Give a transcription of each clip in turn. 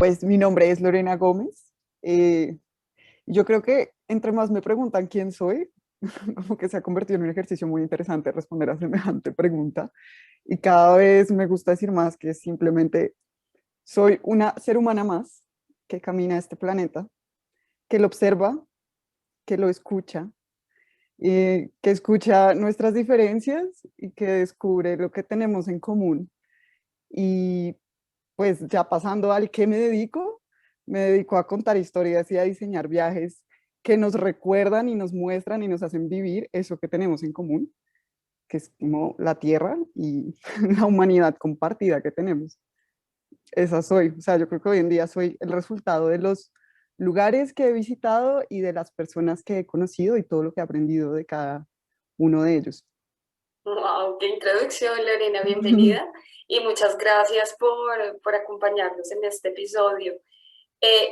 Pues mi nombre es Lorena Gómez. Yo creo que entre más me preguntan quién soy, como que se ha convertido en un ejercicio muy interesante responder a semejante pregunta. Y cada vez me gusta decir más que simplemente soy una ser humana más que camina este planeta, que lo observa, que lo escucha, que escucha nuestras diferencias y que descubre lo que tenemos en común. Y pues ya pasando al qué me dedico a contar historias y a diseñar viajes que nos recuerdan y nos muestran y nos hacen vivir eso que tenemos en común, que es como la Tierra y la humanidad compartida que tenemos. Esa soy, o sea, yo creo que hoy en día soy el resultado de los lugares que he visitado y de las personas que he conocido y todo lo que he aprendido de cada uno de ellos. Wow, qué introducción, Lorena, bienvenida y muchas gracias por acompañarnos en este episodio.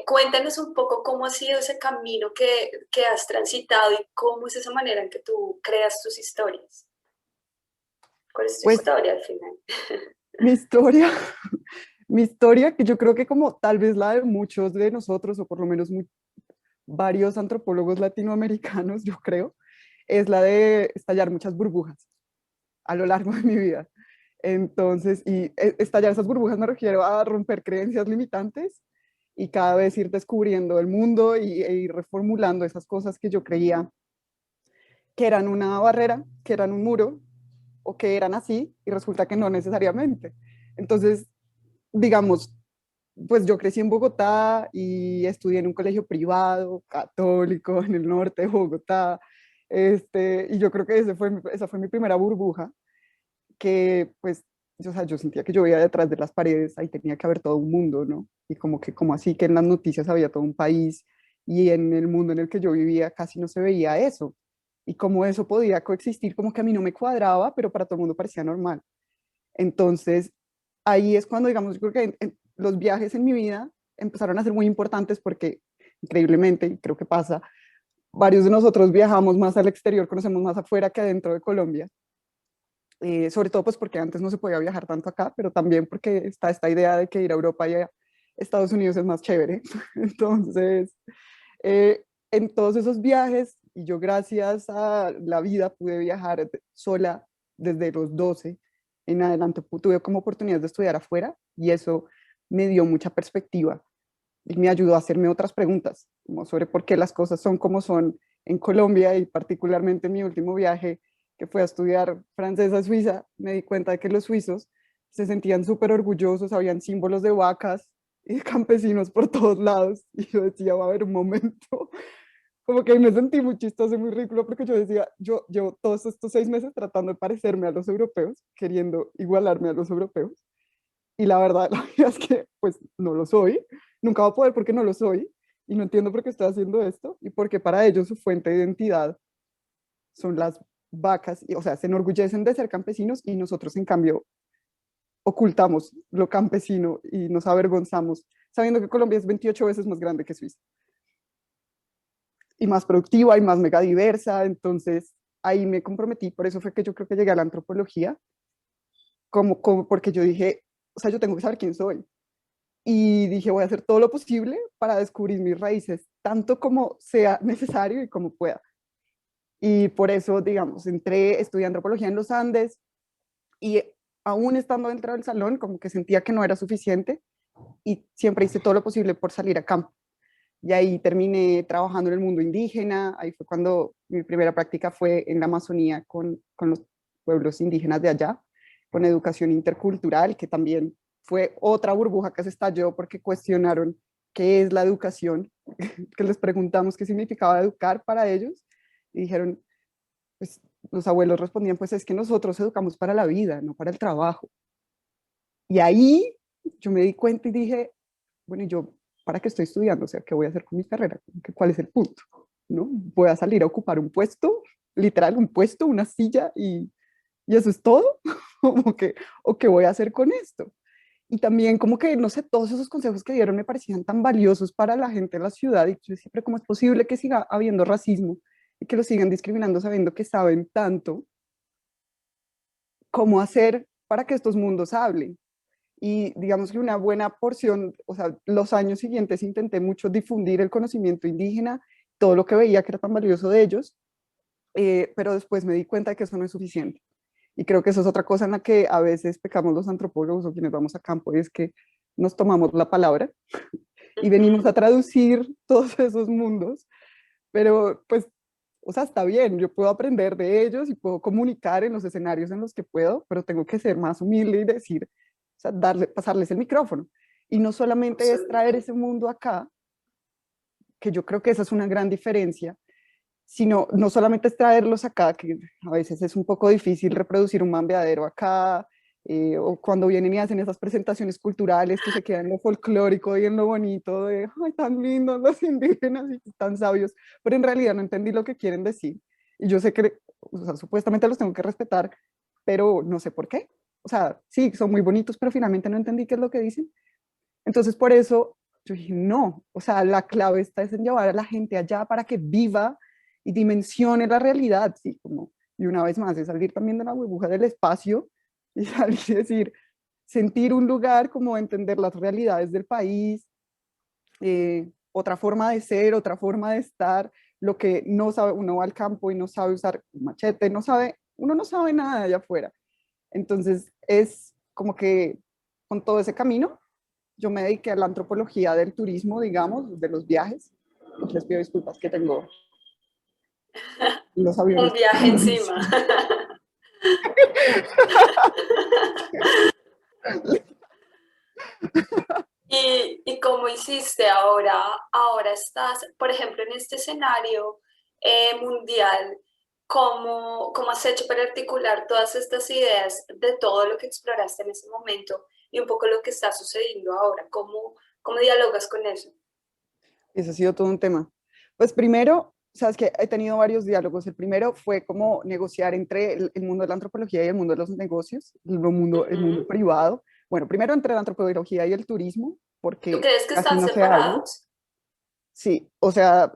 Cuéntanos un poco cómo ha sido ese camino que has transitado y cómo es esa manera en que tú creas tus historias. ¿Cuál es tu Pues historia al final? mi historia, mi historia, que yo creo que como tal vez la de muchos de nosotros, o por lo menos varios antropólogos latinoamericanos, yo creo, es la de estallar muchas burbujas a lo largo de mi vida. Entonces, estallar esas burbujas me refiero a romper creencias limitantes y cada vez ir descubriendo el mundo e ir reformulando esas cosas que yo creía que eran una barrera, que eran un muro o que eran así y resulta que no necesariamente. Entonces, digamos, pues yo crecí en Bogotá y estudié en un colegio privado, católico, en el norte de Bogotá, y yo creo que esa fue mi primera burbuja, que pues, o sea, yo sentía que yo veía detrás de las paredes, ahí tenía que haber todo un mundo, ¿no? Y como que, como así que en las noticias había todo un país y en el mundo en el que yo vivía casi no se veía eso. Y cómo eso podía coexistir, como que a mí no me cuadraba, pero para todo el mundo parecía normal. Entonces, ahí es cuando, digamos, yo creo que los viajes en mi vida empezaron a ser muy importantes porque, increíblemente, y creo que pasa, varios de nosotros viajamos más al exterior, conocemos más afuera que adentro de Colombia. Sobre todo pues porque antes no se podía viajar tanto acá, pero también porque está esta idea de que ir a Europa y a Estados Unidos es más chévere. Entonces, en todos esos viajes, y yo gracias a la vida pude viajar sola desde los 12 en adelante, tuve como oportunidad de estudiar afuera y eso me dio mucha perspectiva y me ayudó a hacerme otras preguntas, como sobre por qué las cosas son como son en Colombia y particularmente en mi último viaje que fue a estudiar francés a Suiza, me di cuenta de que los suizos se sentían súper orgullosos, habían símbolos de vacas y de campesinos por todos lados y yo decía, va a haber un momento, como que me sentí muy chistoso y muy ridículo porque yo decía, yo llevo todos estos 6 meses tratando de parecerme a los europeos, queriendo igualarme a los europeos y la verdad, la verdad es que pues no lo soy, nunca voy a poder porque no lo soy y no entiendo por qué estoy haciendo esto y porque para ellos su fuente de identidad son las vacas, y, o sea, se enorgullecen de ser campesinos y nosotros en cambio ocultamos lo campesino y nos avergonzamos sabiendo que Colombia es 28 veces más grande que Suiza y más productiva y más megadiversa, entonces ahí me comprometí, por eso fue que yo creo que llegué a la antropología, como porque yo dije, o sea, yo tengo que saber quién soy, y dije, voy a hacer todo lo posible para descubrir mis raíces, tanto como sea necesario y como pueda. Y por eso, digamos, entré, estudié antropología en los Andes y aún estando dentro del salón, como que sentía que no era suficiente y siempre hice todo lo posible por salir a campo. Y ahí terminé trabajando en el mundo indígena, ahí fue cuando mi primera práctica fue en la Amazonía con los pueblos indígenas de allá, con educación intercultural, que también fue otra burbuja que se estalló porque cuestionaron qué es la educación, que les preguntamos qué significaba educar para ellos, y dijeron, pues los abuelos respondían, pues es que nosotros educamos para la vida, no para el trabajo. Y ahí yo me di cuenta y dije, bueno, ¿y yo para qué estoy estudiando? O sea, ¿qué voy a hacer con mi carrera? ¿Cuál es el punto? ¿No? Voy a salir a ocupar un puesto, literal, un puesto, una silla y eso es todo. Como que, ¿o qué voy a hacer con esto? Y también como que, no sé, todos esos consejos que dieron me parecían tan valiosos para la gente de la ciudad y yo siempre, ¿cómo es posible que siga habiendo racismo y que lo sigan discriminando sabiendo que saben tanto? ¿Cómo hacer para que estos mundos hablen? y digamos que una buena porción, o sea, los años siguientes intenté mucho difundir el conocimiento indígena, todo lo que veía que era tan valioso de ellos, pero después me di cuenta de que eso no es suficiente. Y creo que eso es otra cosa en la que a veces pecamos los antropólogos o quienes vamos a campo, y es que nos tomamos la palabra y venimos a Ujú. traducir todos esos mundos, pero pues, o sea, está bien, yo puedo aprender de ellos y puedo comunicar en los escenarios en los que puedo, pero tengo que ser más humilde y decir, o sea, pasarles el micrófono. Y no solamente es traer Absolutamente. ese mundo acá, que yo creo que esa es una gran diferencia, sino no solamente es traerlos acá, que a veces es un poco difícil reproducir un mambeadero acá, o cuando vienen y hacen esas presentaciones culturales que se quedan en lo folclórico y en lo bonito de, ay, tan lindos los indígenas y tan sabios, pero en realidad no entendí lo que quieren decir. Y yo sé que, o sea, supuestamente los tengo que respetar, pero no sé por qué. O sea, sí, son muy bonitos, pero finalmente no entendí qué es lo que dicen. Entonces, por eso yo dije, no, o sea, la clave está es en llevar a la gente allá para que viva y dimensione la realidad, ¿sí? Como, y una vez más, es salir también de la burbuja del espacio y salir y decir, sentir un lugar, como entender las realidades del país, otra forma de ser, otra forma de estar, lo que no sabe, uno va al campo y no sabe usar machete, no sabe, uno no sabe nada de allá afuera. Entonces, es como que con todo ese camino yo me dediqué a la antropología del turismo, digamos, de los viajes. Les pido disculpas que tengo los Un aviones viaje pasando encima. encima. ¿Y cómo hiciste ahora? Ahora estás, por ejemplo, en este escenario mundial, ¿cómo has hecho para articular todas estas ideas de todo lo que exploraste en ese momento y un poco lo que está sucediendo ahora? ¿Cómo dialogas con eso? Ese ha sido todo un tema. Pues primero, sabes que he tenido varios diálogos. El primero fue como negociar entre el mundo de la antropología y el mundo de los negocios, el mundo Ujú. privado. Bueno, primero entre la antropología y el turismo, ¿Tú porque crees que casi están no se habla. separados? Sí, o sea,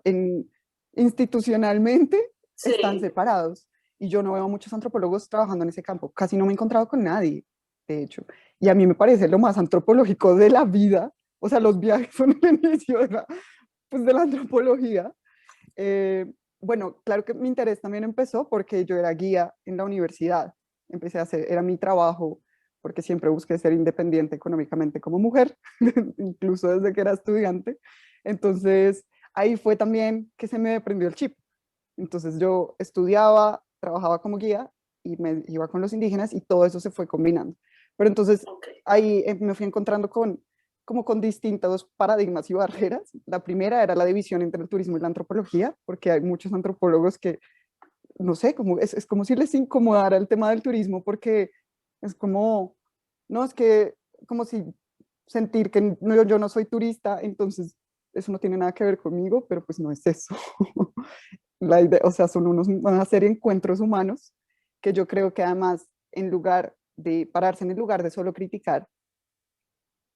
institucionalmente están Sí. separados y yo no veo muchos antropólogos trabajando en ese campo, casi no me he encontrado con nadie, de hecho, y a mí me parece lo más antropológico de la vida, o sea, los viajes son el inicio de pues, de la antropología. Eh, bueno, claro que mi interés también empezó porque yo era guía en la universidad, empecé a hacer, era mi trabajo, porque siempre busqué ser independiente económicamente como mujer, incluso desde que era estudiante. Entonces, ahí fue también que se me prendió el chip. Entonces, yo estudiaba, trabajaba como guía y me iba con los indígenas y todo eso se fue combinando. Pero entonces, Ok. ahí me fui encontrando como con distintos paradigmas y barreras. La primera era la división entre el turismo y la antropología, porque hay muchos antropólogos que, no sé, como, es como si les incomodara el tema del turismo, porque es como, no, es que como si sentir que no, yo no soy turista, entonces eso no tiene nada que ver conmigo, pero pues no es eso. La idea, o sea, son una serie de encuentros humanos que yo creo que además, en lugar de pararse en el lugar de solo criticar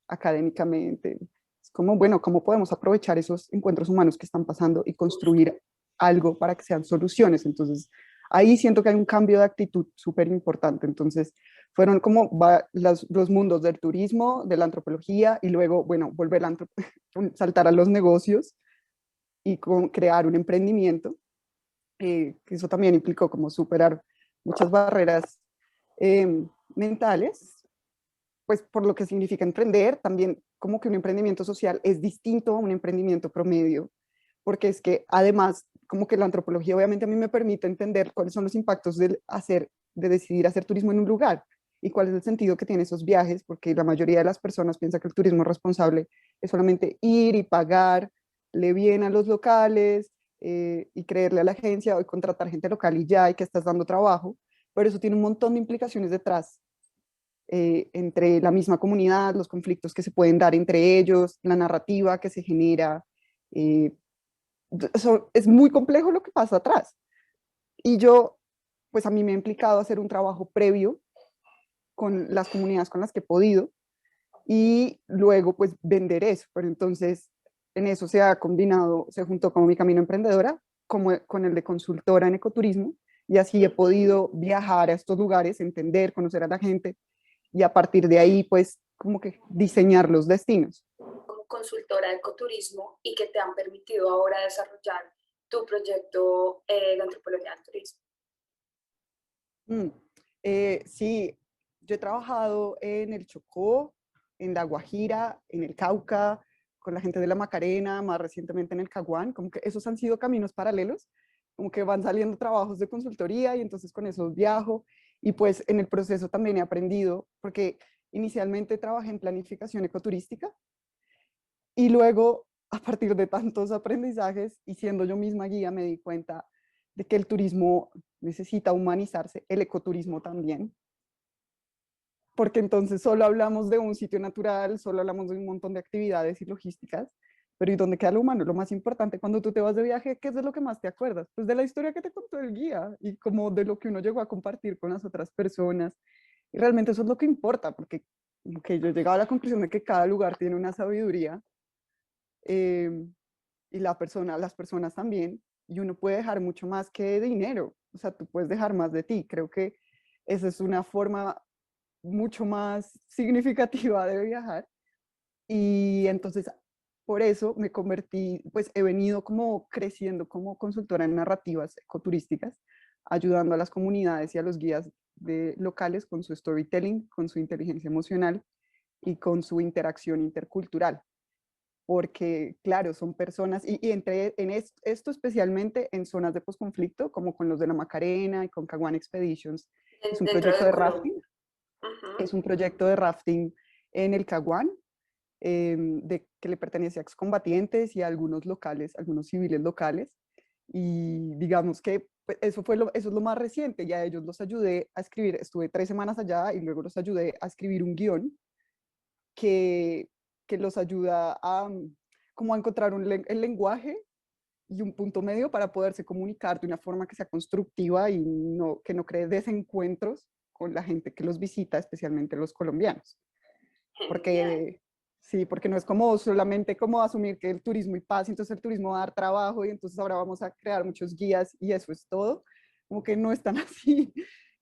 académicamente, es como, bueno, ¿cómo podemos aprovechar esos encuentros humanos que están pasando y construir algo para que sean soluciones? Entonces, ahí siento que hay un cambio de actitud súper importante. Entonces, fueron como los mundos del turismo, de la antropología y luego, bueno, saltar a los negocios y crear un emprendimiento, que eso también implicó como superar muchas barreras mentales, pues por lo que significa emprender, también como que un emprendimiento social es distinto a un emprendimiento promedio, porque es que además, como que la antropología obviamente a mí me permite entender cuáles son los impactos de decidir hacer turismo en un lugar y cuál es el sentido que tienen esos viajes, porque la mayoría de las personas piensa que el turismo responsable es solamente ir y pagarle bien a los locales, y creerle a la agencia o contratar gente local y ya, y que estás dando trabajo, pero eso tiene un montón de implicaciones detrás, entre la misma comunidad, los conflictos que se pueden dar entre ellos, la narrativa que se genera. eh, Eso es muy complejo lo que pasa atrás. Y yo, pues a mí me ha implicado hacer un trabajo previo con las comunidades con las que he podido y luego pues vender eso. Pero entonces en eso se ha combinado, se juntó como mi camino emprendedora como con el de consultora en ecoturismo y así he Ujú. podido viajar a estos lugares, entender, conocer a la gente y a partir de ahí pues como que diseñar los destinos. Como consultora de ecoturismo y que te han permitido ahora desarrollar tu proyecto de antropología del turismo? Mm, sí, yo he trabajado en el Chocó, en La Guajira, en el Cauca, con la gente de la Macarena, más recientemente en el Caguán, como que esos han sido caminos paralelos, como que van saliendo trabajos de consultoría y entonces con esos viajo y pues en el proceso también he aprendido, porque inicialmente trabajé en planificación ecoturística y luego a partir de tantos aprendizajes y siendo yo misma guía me di cuenta de que el turismo necesita humanizarse, el ecoturismo también, porque entonces solo hablamos de un sitio natural, solo hablamos de un montón de actividades y logísticas, pero ¿y dónde queda lo humano? Lo más importante cuando tú te vas de viaje, ¿qué es de lo que más te acuerdas? Pues de la historia que te contó el guía y como de lo que uno llegó a compartir con las otras personas. Y realmente eso es lo que importa, porque yo he llegado a la conclusión de que cada lugar tiene una sabiduría eh, y las personas también, y uno puede dejar mucho más que dinero, o sea, tú puedes dejar más de ti. Creo que esa es una forma mucho más significativa de viajar y entonces por eso me convertí, pues he venido como creciendo como consultora en narrativas ecoturísticas, ayudando a las comunidades y a los guías locales con su storytelling, con su inteligencia emocional y con su interacción intercultural. Porque, claro, son personas, y entre en esto especialmente en zonas de posconflicto, como con los de la Macarena y con Caguán Expeditions, es un Dentro proyecto de de Colombia. rafting, Ujú. es un proyecto de rafting en el Caguán, que le pertenece a excombatientes y a algunos locales, algunos civiles locales. Y digamos que pues, eso es lo más reciente. Ya ellos los ayudé a escribir, estuve 3 semanas allá y luego los ayudé a escribir un guión que, que los ayuda a, como a encontrar el lenguaje y un punto medio para poderse comunicar de una forma que sea constructiva y que no cree desencuentros con la gente que los visita, especialmente los colombianos. Genial. Porque sí, porque no es como solamente como asumir que el turismo y paz, entonces el turismo va a dar trabajo y entonces ahora vamos a crear muchos guías y eso es todo, como que no es tan así.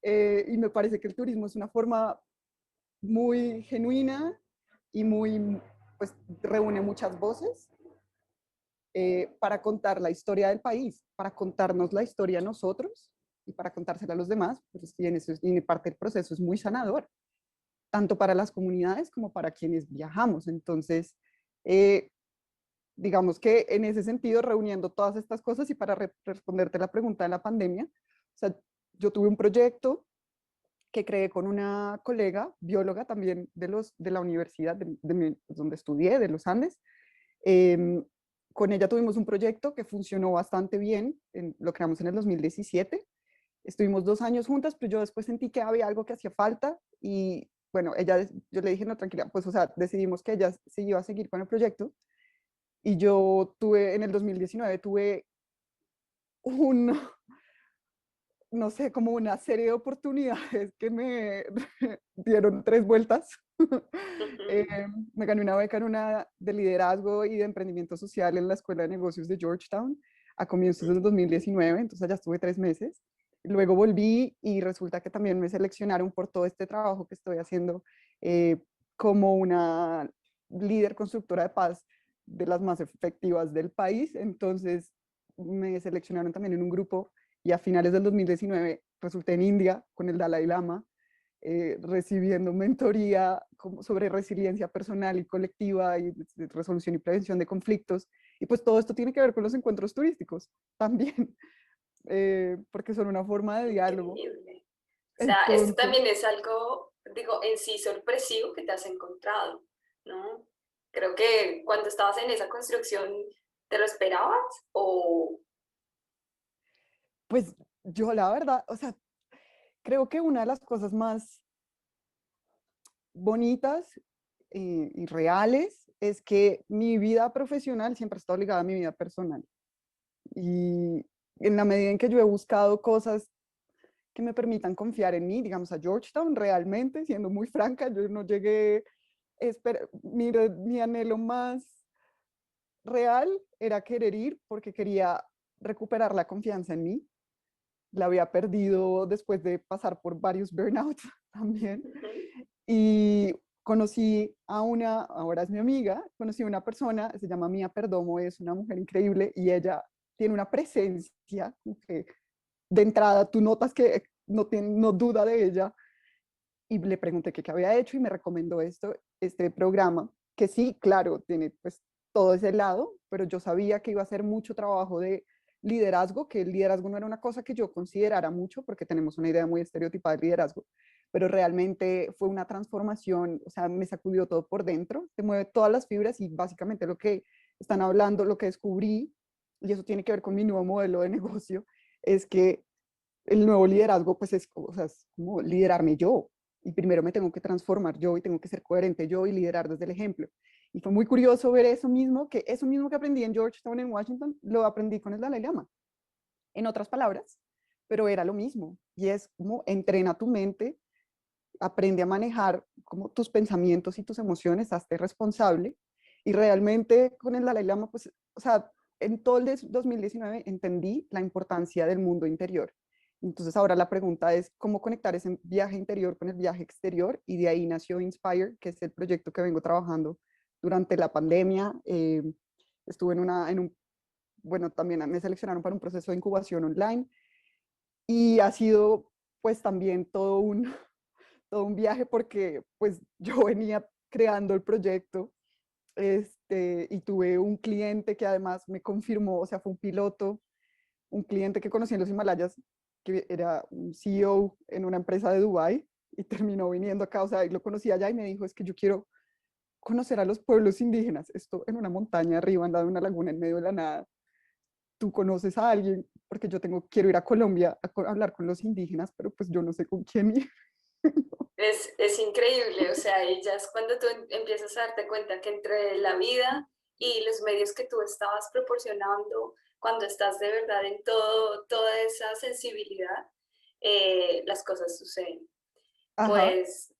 Y me parece que el turismo es una forma muy genuina y muy, pues reúne muchas voces para contar la historia del país, para contarnos la historia a nosotros y para contársela a los demás, pues, y en parte del proceso es muy sanador tanto para las comunidades como para quienes viajamos. Entonces, eh, digamos que en ese sentido, reuniendo todas estas cosas y para responderte la pregunta de la pandemia, o sea, yo tuve un proyecto que creé con una colega, bióloga también de la universidad donde estudié, de los Andes. Eh, con ella tuvimos un proyecto que funcionó bastante bien, lo creamos en el 2017. Estuvimos 2 años juntas, pero yo después sentí que había algo que hacía falta y bueno, yo le dije, no, tranquila, pues o sea, decidimos que ella se iba a seguir con el proyecto y yo en el 2019 tuve un, no sé, como una serie de oportunidades que me dieron 3 vueltas. Eh, Ujú. Me gané una beca de liderazgo y de emprendimiento social en la Escuela de Negocios de Georgetown a comienzos del 2019, entonces allá estuve 3 meses. Luego volví y resulta que también me seleccionaron por todo este trabajo que estoy haciendo eh, como una líder constructora de paz de las más efectivas del país. Entonces me seleccionaron también en un grupo y a finales del 2019 resulté en India con el Dalai Lama, recibiendo mentoría sobre resiliencia personal y colectiva y de resolución y prevención de conflictos. Y pues todo esto tiene que ver con los encuentros turísticos también, porque son una forma de diálogo. Increíble. O sea, esto Entonces, también es algo, digo, en sí sorpresivo que te has encontrado, ¿no? Creo que cuando estabas en esa construcción, ¿te lo esperabas? O pues yo la verdad, o sea, creo que una de las cosas más bonitas y reales es que mi vida profesional siempre está ligada a mi vida personal. Y en la medida en que yo he buscado cosas que me permitan confiar en mí, digamos a Georgetown, realmente, siendo muy franca, yo no llegué, mi anhelo más real era querer ir porque quería recuperar la confianza en mí. La había perdido después de pasar por varios burnouts también. ujú, Y conocí a una, ahora es mi amiga, conocí a una persona, se llama Mía Perdomo, es una mujer increíble y ella tiene una presencia como que de entrada tú notas que no duda de ella, y le pregunté qué había hecho y me recomendó este programa, que sí, claro, tiene pues todo ese lado, pero yo sabía que iba a ser mucho trabajo de liderazgo, que el liderazgo no era una cosa que yo considerara mucho, porque tenemos una idea muy estereotipada de liderazgo, pero realmente fue una transformación, o sea, me sacudió todo por dentro, te mueve todas las fibras y básicamente lo que están hablando, lo que descubrí, y eso tiene que ver con mi nuevo modelo de negocio, es que el nuevo liderazgo pues es, o sea, es como liderarme yo, y primero me tengo que transformar yo y tengo que ser coherente yo y liderar desde el ejemplo. Y fue muy curioso ver eso mismo que aprendí en Georgetown, en Washington, lo aprendí con el Dalai Lama, en otras palabras, pero era lo mismo. Y es como entrena tu mente, aprende a manejar como tus pensamientos y tus emociones, hazte responsable. Y realmente con el Dalai Lama, pues, o sea, en todo el 2019 entendí la importancia del mundo interior. Entonces ahora la pregunta es cómo conectar ese viaje interior con el viaje exterior, y de ahí nació Inspire, que es el proyecto que vengo trabajando durante la pandemia. Estuve bueno, también me seleccionaron para un proceso de incubación online, y ha sido pues también todo un viaje, porque pues yo venía creando el proyecto, y tuve un cliente que además me confirmó, o sea, fue un piloto, un cliente que conocí en los Himalayas, que era un CEO en una empresa de Dubái, y terminó viniendo acá, o sea, y lo conocí allá y me dijo, es que yo quiero conocer a los pueblos indígenas, esto en una montaña arriba, al lado de una laguna en medio de la nada. ¿Tú conoces a alguien? Porque quiero ir a Colombia a hablar con los indígenas, pero pues yo no sé con quién ir. Es increíble, o sea, y ya es cuando tú empiezas a darte cuenta que entre la vida y los medios que tú estabas proporcionando, cuando estás de verdad en toda esa sensibilidad, las cosas suceden. Ajá.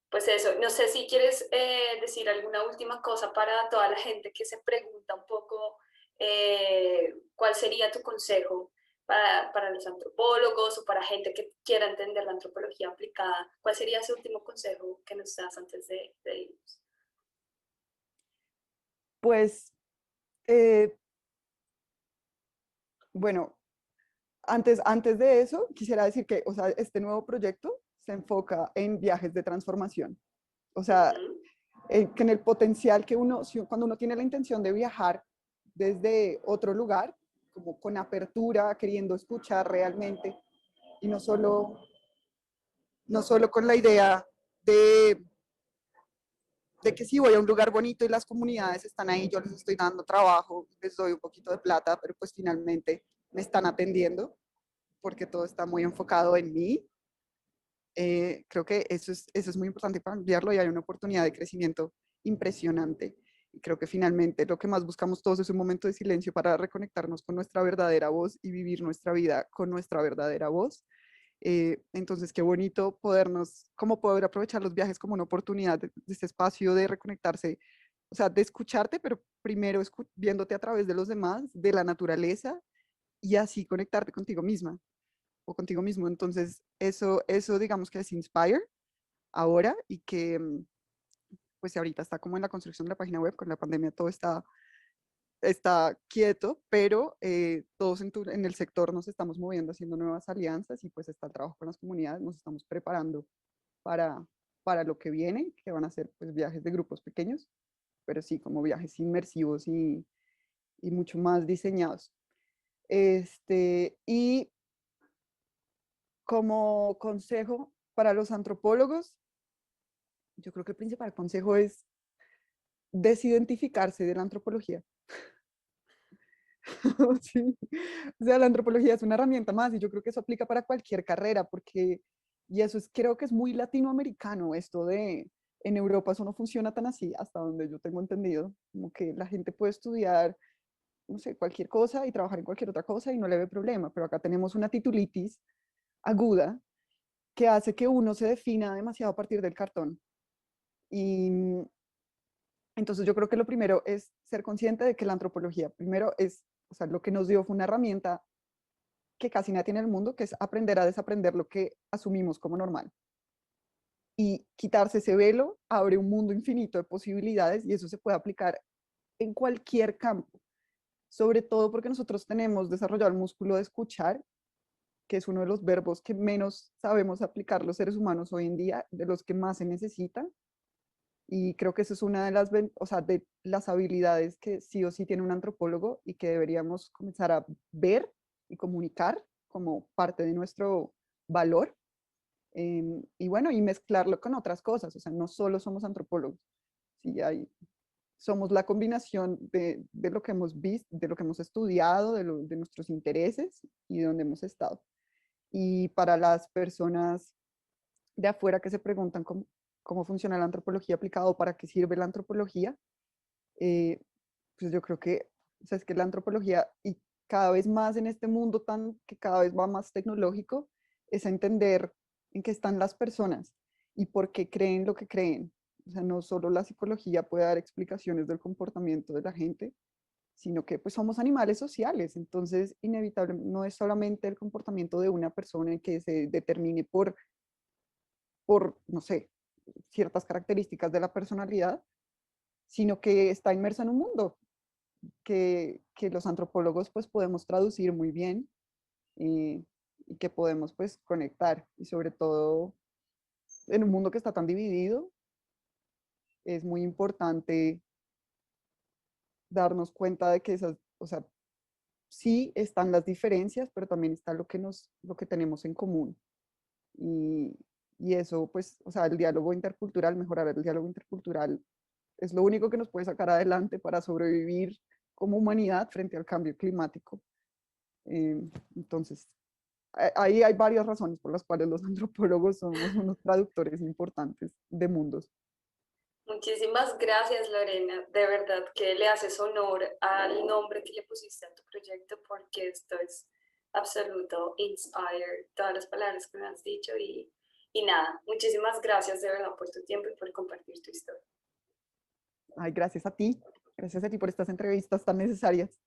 Pues eso, no sé si quieres decir alguna última cosa para toda la gente que se pregunta un poco cuál sería tu consejo para los antropólogos o para gente que quiera entender la antropología aplicada. ¿Cuál sería ese último consejo que nos das antes de irnos? Pues, eh, bueno, antes de eso, quisiera decir que, o sea, este nuevo proyecto se enfoca en viajes de transformación. O sea, Ujú. que en el potencial que cuando uno tiene la intención de viajar desde otro lugar, como con apertura, queriendo escuchar realmente, y no solo con la idea de, de que si voy a un lugar bonito y las comunidades están ahí, yo les estoy dando trabajo, les doy un poquito de plata, pero pues finalmente me están atendiendo, porque todo está muy enfocado en mí. Creo que eso es muy importante para cambiarlo, y hay una oportunidad de crecimiento impresionante. Y creo que finalmente lo que más buscamos todos es un momento de silencio para reconectarnos con nuestra verdadera voz y vivir nuestra vida con nuestra verdadera voz. Entonces, qué bonito cómo poder aprovechar los viajes como una oportunidad de este espacio de reconectarse, o sea, de escucharte, pero primero viéndote a través de los demás, de la naturaleza, y así conectarte contigo misma o contigo mismo. Entonces, eso digamos que es Inspire ahora, y que pues ahorita está como en la construcción de la página web, con la pandemia todo está quieto, pero todos en el sector nos estamos moviendo, haciendo nuevas alianzas, y pues está el trabajo con las comunidades, nos estamos preparando para, para lo que viene, que van a ser pues viajes de grupos pequeños, pero sí como viajes inmersivos y mucho más diseñados. Y como consejo para los antropólogos, yo creo que el principal consejo es desidentificarse de la antropología. Sí. O sea, la antropología es una herramienta más, y yo creo que eso aplica para cualquier carrera, y eso creo que es muy latinoamericano, en Europa eso no funciona tan así, hasta donde yo tengo entendido, como que la gente puede estudiar, no sé, cualquier cosa y trabajar en cualquier otra cosa y no le ve problema, pero acá tenemos una titulitis aguda que hace que uno se defina demasiado a partir del cartón. Y entonces yo creo que lo primero es ser consciente de que la antropología, primero o sea, lo que nos dio fue una herramienta que casi nadie tiene en el mundo, que es aprender a desaprender lo que asumimos como normal. y quitarse ese velo abre un mundo infinito de posibilidades y eso se puede aplicar en cualquier campo, sobre todo porque nosotros tenemos desarrollado el músculo de escuchar, que es uno de los verbos que menos sabemos aplicar los seres humanos hoy en día, de los que más se necesitan. Y creo que eso es una de las, o sea, de las habilidades que sí o sí tiene un antropólogo y que deberíamos comenzar a ver y comunicar como parte de nuestro valor. Y bueno, y mezclarlo con otras cosas. O sea, no solo somos antropólogos, sí hay, somos la combinación de lo que hemos visto, de lo que hemos estudiado, de nuestros intereses y de donde hemos estado. Y para las personas de afuera que se preguntan cómo funciona la antropología aplicada o para qué sirve la antropología, eh, pues yo creo que, o sea, es que la antropología, y cada vez más en este mundo que cada vez va más tecnológico, es entender en qué están las personas y por qué creen lo que creen. O sea, no solo la psicología puede dar explicaciones del comportamiento de la gente, sino que pues somos animales sociales, entonces inevitablemente no es solamente el comportamiento de una persona que se determine por, no sé, ciertas características de la personalidad, sino que está inmersa en un mundo que los antropólogos pues podemos traducir muy bien y que podemos pues conectar. Y sobre todo en un mundo que está tan dividido, es muy importante darnos cuenta de que esas, o sea, sí están las diferencias, pero también está lo que tenemos en común. Y, y eso, pues, o sea, el diálogo intercultural, mejorar el diálogo intercultural es lo único que nos puede sacar adelante para sobrevivir como humanidad frente al cambio climático. Entonces, ahí hay varias razones por las cuales los antropólogos somos unos traductores importantes de mundos. Muchísimas gracias, Lorena. De verdad que le haces honor al nombre que le pusiste a tu proyecto porque esto es absoluto inspire, todas las palabras que me has dicho y nada, muchísimas gracias de verdad por tu tiempo y por compartir tu historia. Ay, gracias a ti por estas entrevistas tan necesarias.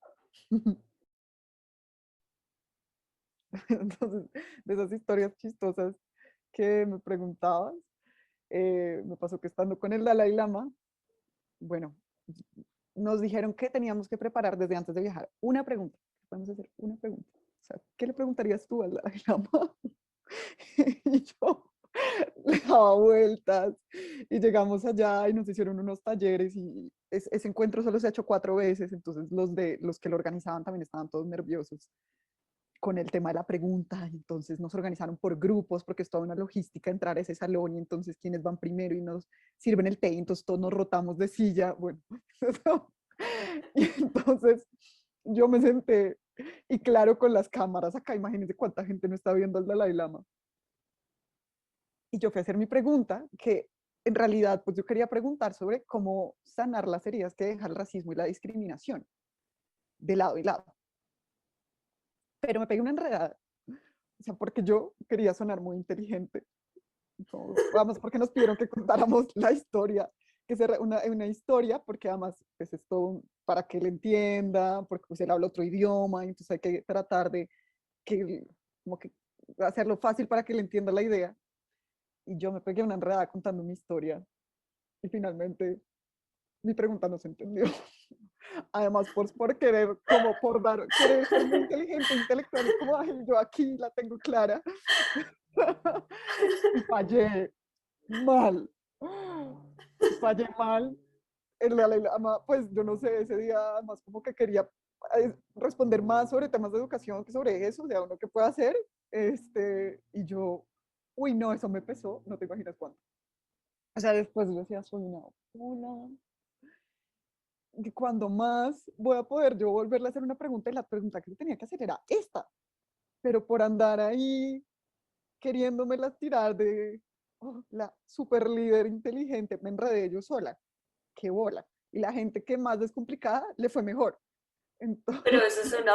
Entonces, de esas historias chistosas que me preguntabas, me pasó que estando con el Dalai Lama, bueno, nos dijeron que teníamos que preparar desde antes de viajar una pregunta. Vamos a hacer una pregunta. O sea, ¿qué le preguntarías tú al Dalai Lama? Y yo le daba vueltas y llegamos allá y nos hicieron unos talleres y ese encuentro solo se ha hecho 4 veces, entonces los que lo organizaban también estaban todos nerviosos con el tema de la pregunta, y entonces nos organizaron por grupos porque es toda una logística entrar a ese salón y entonces quienes van primero y nos sirven el té, y entonces todos nos rotamos de silla, bueno, y entonces yo me senté y claro, con las cámaras acá, imagínense cuánta gente no está viendo al Dalai Lama. Y yo fui a hacer mi pregunta, que en realidad pues yo quería preguntar sobre cómo sanar las heridas que deja el racismo y la discriminación, de lado y lado. Pero me pegué una enredada, o sea, porque yo quería sonar muy inteligente. Vamos, porque nos pidieron que contáramos la historia, que es una historia, porque además pues, es todo para que él entienda, porque pues, él habla otro idioma, y entonces hay que tratar de que, como que hacerlo fácil para que él entienda la idea. Y yo me pegué una enredada contando mi historia, y finalmente mi pregunta no se entendió. Además, por querer, como por dar, querer ser muy inteligente, intelectual, y como, ay, yo aquí la tengo clara. Y fallé mal, fallé mal. Pues yo no sé, ese día más como que quería responder más sobre temas de educación que sobre eso, o sea, uno que puede hacer, y yo, uy, no, eso me pesó, no te imaginas cuánto. O sea, después yo decía, soy una, que cuando más voy a poder yo volverle a hacer una pregunta, y la pregunta que le tenía que hacer era esta, pero por andar ahí queriéndomelas tirar de la super líder inteligente, me enredé yo sola, qué bola. Y la gente que más descomplicada le fue mejor. Pero Entonces, eso es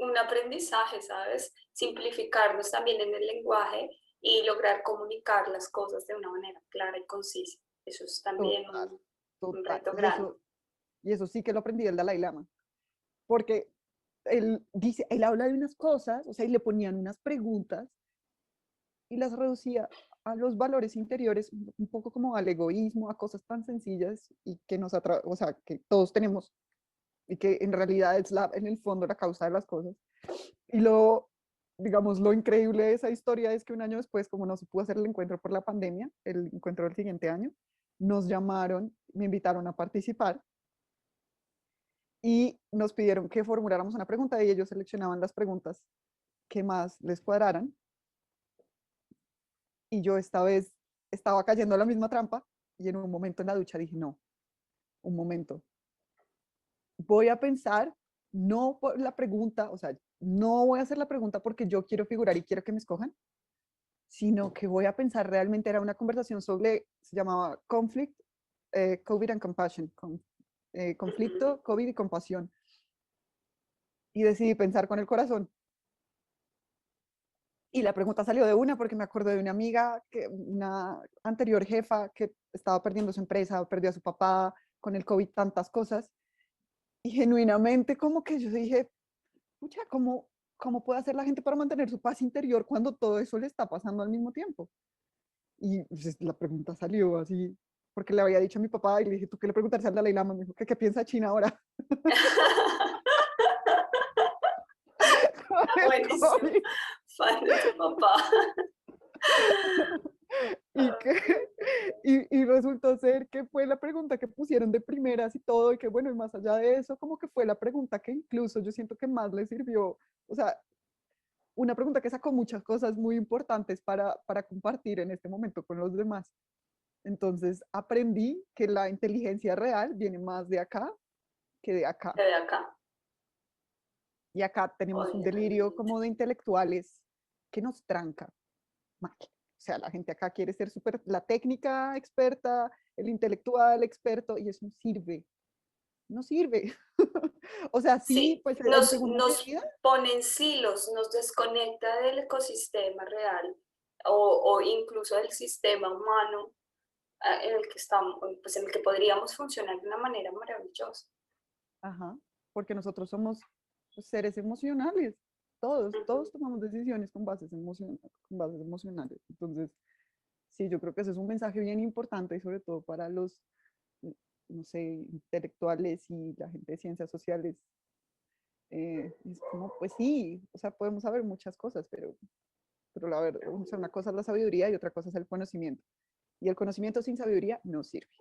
un aprendizaje, ¿sabes? Simplificarnos también en el lenguaje y lograr comunicar las cosas de una manera clara y concisa. Eso es también total, un total. reto grande. Y eso sí que lo aprendí del Dalai Lama, porque él dice, él habla de unas cosas, o sea, y le ponían unas preguntas y las reducía a los valores interiores, un poco como al egoísmo, a cosas tan sencillas y que o sea, que todos tenemos y que en realidad es en el fondo la causa de las cosas. Y digamos, lo increíble de esa historia es que un año después, como no se pudo hacer el encuentro por la pandemia, el encuentro del siguiente año, nos llamaron, me invitaron a participar y nos pidieron que formuláramos una pregunta y ellos seleccionaban las preguntas que más les cuadraran. Y yo esta vez estaba cayendo a la misma trampa y en un momento en la ducha dije, no, un momento, voy a pensar, no por la pregunta, o sea, no voy a hacer la pregunta porque yo quiero figurar y quiero que me escojan, sino que voy a pensar realmente, era una conversación sobre, se llamaba Conflict, COVID and Compassion, conflicto, COVID y compasión. Y decidí pensar con el corazón. Y la pregunta salió de una porque me acordé de una amiga, una anterior jefa que estaba perdiendo su empresa, perdió a su papá, con el COVID tantas cosas. Y genuinamente como que yo dije, pucha, ¿cómo puede hacer la gente para mantener su paz interior cuando todo eso le está pasando al mismo tiempo? Y pues, la pregunta salió así, porque le había dicho a mi papá y le dije, ¿tú qué le preguntaste al Dalai Lama? Me dijo, ¿qué piensa China ahora? Con el Buenísimo. COVID. Fan de tu papá. Y, que, y resultó ser que fue la pregunta que pusieron de primeras y todo, y que bueno, y más allá de eso, como que fue la pregunta que incluso yo siento que más le sirvió, o sea, una pregunta que sacó muchas cosas muy importantes para compartir en este momento con los demás. Entonces aprendí que la inteligencia real viene más de acá que de acá. De acá, Y acá tenemos un delirio obviamente. como de intelectuales que nos tranca mal. O sea, la gente acá quiere ser súper, la técnica experta, el intelectual experto, y eso no sirve. No sirve. O sea, sí, Sí, pues en segunda nos medida. pone en silos, nos desconecta del ecosistema real o incluso del sistema humano en el que estamos, pues en el que podríamos funcionar de una manera maravillosa. Ajá, porque nosotros somos seres emocionales. Todos Ujú. tomamos decisiones con bases emocionales. Entonces, sí, yo creo que ese es un mensaje bien importante y sobre todo para los, no sé, intelectuales y la gente de ciencias sociales. Es como, pues sí, o sea, podemos saber muchas cosas, pero la verdad, o sea, una cosa es la sabiduría y otra cosa es el conocimiento. Y el conocimiento sin sabiduría no sirve.